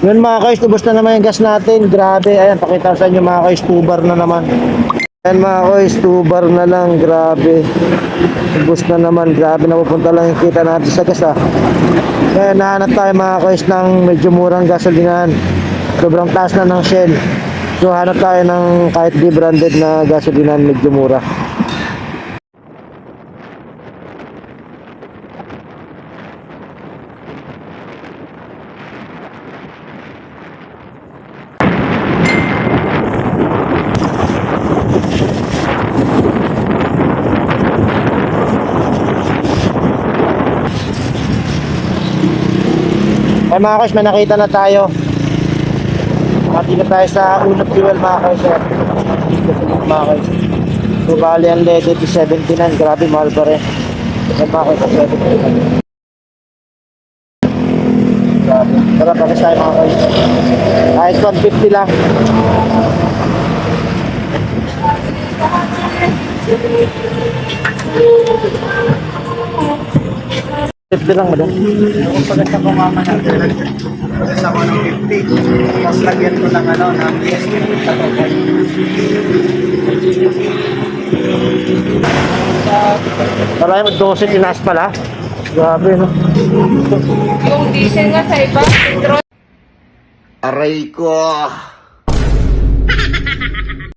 Yun mga guys, ubos na naman yung gas natin. Grabe, ayan, pakita sa inyo mga guys, 2 bar na naman. Ayan mga guys, 2 bar na lang, grabe. Ubos na naman, grabe, napupunta lang yung kita natin sa gas Kaya nahanap tayo mga guys ng medyo murang gasolinahan. Sobrang taas na ng Shell. So hanap tayo ng kahit di branded na gasolinahan medyo mura. Ay mga guys, may nakita na tayo. Mati na tayo sa unang fuel mga guys. Mga guys. So bali ang leaded is 79. Grabe, mahal pa rin. Ay mga guys, 79. Grabe. Tara, pakis tayo mga guys. Kahit 150 lang. $50 lang madam. Kung pagkasta ko mama natin, pagkasta ko ng 50, tapos lagyan ko ng ano, ng ESP, Para yung 12 tinas pala. Grabe no. Yung diesel nga sa iba, petrol. Aray ko!